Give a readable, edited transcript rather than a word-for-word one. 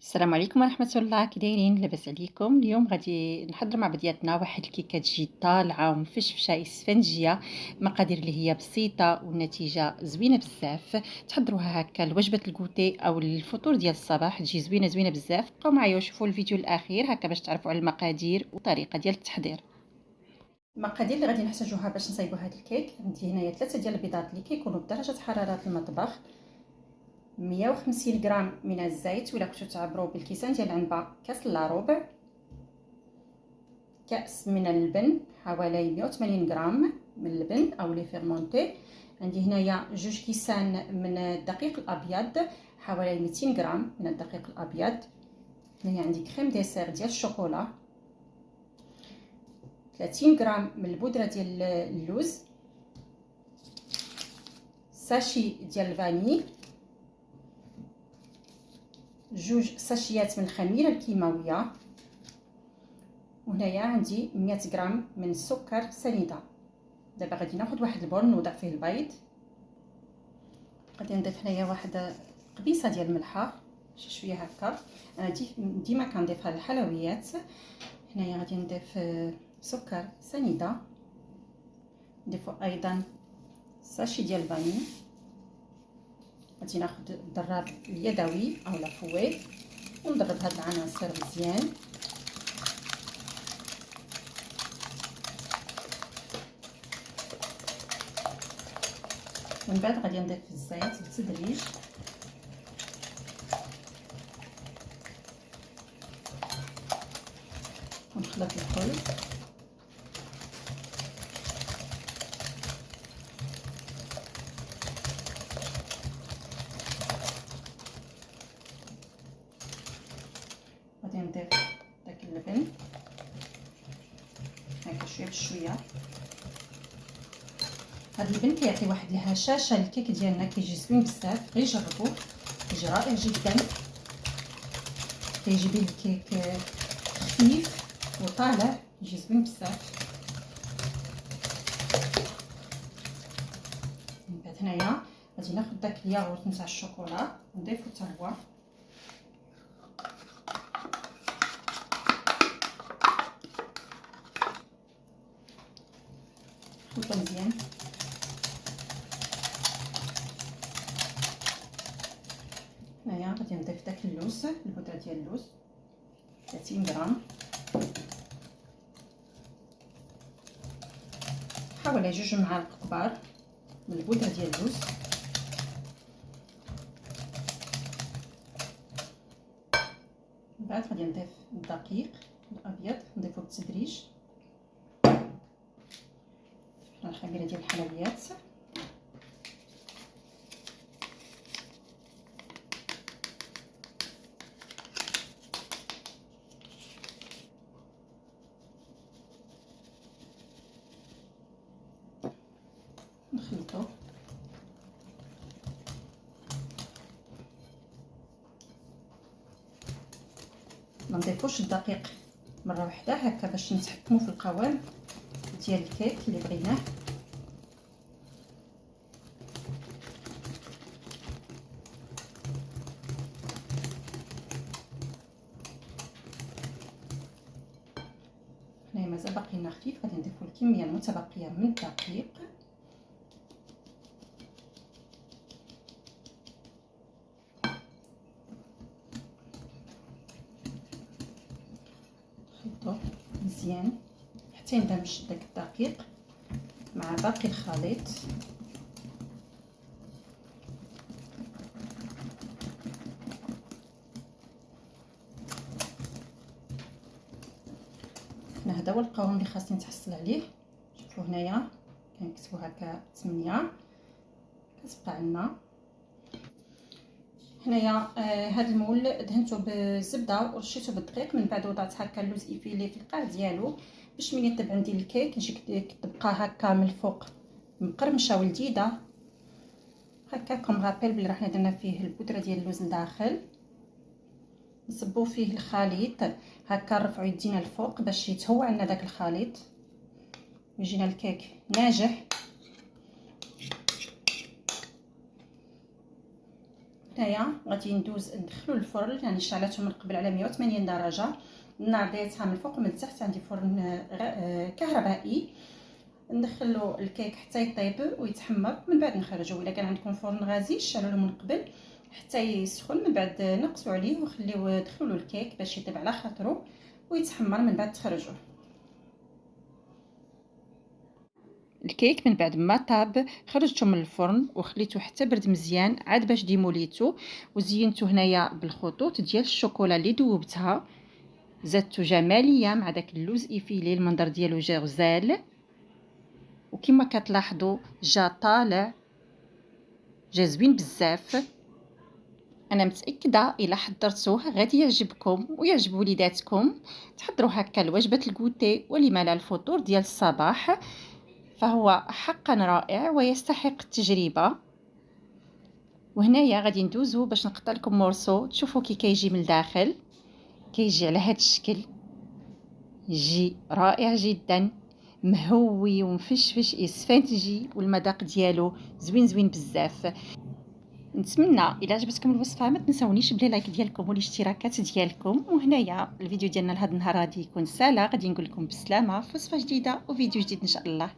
السلام عليكم ورحمة الله، كي دايرين؟ لاباس عليكم؟ اليوم غادي نحضر مع بعضياتنا واحد الكيكه تجي طالعه ومفشفشه اسفنجيه. المقادير اللي هي بسيطه والنتيجه زوينه بزاف. تحضروها هكا لوجبه الكوتي او الفطور ديال الصباح، تجي زوينه بزاف. بقاو معايا وشوفوا الفيديو الاخير هكا باش تعرفوا على المقادير والطريقه ديال التحضير. المقادير اللي غادي نحتاجوها باش نصايبوا هذا الكيك: عندي هنايا 3 ديال البيضات اللي كيكونوا بدرجه حراره المطبخ، 150 غرام من الزيت ولا كنتو تعبروا بالكيسان ديال العنبه كاس الا ربع، كاس من اللبن حوالي 180 غرام من اللبن او لي فيرمونتي. عندي هنايا 2 كيسان من الدقيق الابيض حوالي 200 غرام من الدقيق الابيض. هنايا عندي كريم ديسير ديال الشوكولا، 30 غرام من البودره ديال اللوز، ساشي ديال الفاني، 2 ساشيات من الخميره الكيماويه، وهنايا عندي 100 غرام من السكر سنيده. دابا غادي ناخذ واحد البول نوضع فيه البيض، غادي نضيف هنايا واحد قبيصه ديال الملحه، شي شويه هكا. انا ديما كنضيفها للحلويات. هنايا غادي نضيف سكر سنيده، نضيفو ايضا ساشي ديال الفاني. غادي ناخذ الضراب اليدوي او لا فوي ونضرب هاد العناصر مزيان. من بعد غادي نضيف الزيت بالتدريج، ونخلط الكل. غادي نضيف داك اللبن هكا شويه بشويه. هاد اللبن كيعطي واحد الهشاشه للكيك ديالنا، كيجي زوين بزاف، غير جربوه كيجي رائع جدا. كيجي به الكيك خفيف وطالع، يجي زوين بزاف. من بعد هنايا غادي ناخذ داك الياغورت نتاع الشوكولا ونضيفو حتى هو، نخلطو مزيان. هنايا غادي نضيف داك اللوز، البودره ديال اللوز 30 غرام، حوالي 2 معالق كبار من البودره ديال اللوز. من بعد غادي نضيف الدقيق الابيض، نضيفو بالتدريج على الخميره ديال الحلويات. نخلطو ما نضيفوش الدقيق مره واحده هكا باش نتحكموا في القوام ديال الكيك اللي بغيناه. هنايا مازال باقي لنا خفيف، غادي نضيفو الكميه المتبقيه من الدقيق. نخلطو مزيان حتى يندمج داك الدقيق مع باقي الخليط. هذا هو القوام اللي خاصني نتحصل عليه. شوفوا هنايا كنكتبوا هكا 8 كتبقى عندنا. هنايا هذا المول دهنته بالزبده ورشيته بالدقيق، من بعد وضعت هكا اللوز ايفيلي في القاع ديالو باش ملي يطيب عندي الكيك تجي تبقى هكا من الفوق مقرمشه ولذيذه هكا. كوم رابيل بلي رحنا درنا فيه البودره ديال اللوز لداخل. نصبو فيه الخليط هكا، نرفعو يدينا الفوق باش يتهوى عندنا داك الخليط ويجينا الكيك ناجح. هنايا غادي ندوز ندخلو الفرن، يعني شعلته من قبل على 180 درجه، النار دايرتها من الفوق ومن التحت، عندي فرن كهربائي. ندخلو الكيك حتى يطيب ويتحمر، من بعد نخرجوه. الا كان عندكم فرن غازي شعلوه من قبل حتى يسخن، من بعد نقصوا عليه وخليوه دخلوا الكيك باش يطيب على خاطرو ويتحمر، من بعد تخرجوه. الكيك من بعد ما طاب خرجته من الفرن وخليته حتى برد مزيان، عاد باش ديموليتو وزينته هنايا بالخطوط ديال الشوكولا اللي ذوبتها، زدته جماليه مع داك اللوز ايفيلي، المنظر ديالو جا غزال، وكما كتلاحظوا جا طالع، جا زوين بزاف. انا متاكده الا حضرتوه غادي يعجبكم ويعجب وليداتكم. تحضروا هكا الوجبه الكوتي ولما لا الفطور ديال الصباح، فهو حقا رائع ويستحق التجربه. وهنايا غادي ندوزو باش نقطع لكم مورسو، تشوفوا كي كيجي من الداخل، كيجي على هذا الشكل، يجي رائع جدا، مهوي ومفشفش اسفنجي، والمذاق ديالو زوين بزاف. نتمنى الا عجبتكم الوصفه ما تنسونيش بلي لايك ديالكم والاشتراكات ديالكم. وهنايا الفيديو ديالنا لهذا النهار غادي يكون سالا، غادي نقول لكم بالسلامه في وصفه جديده وفيديو جديد ان شاء الله.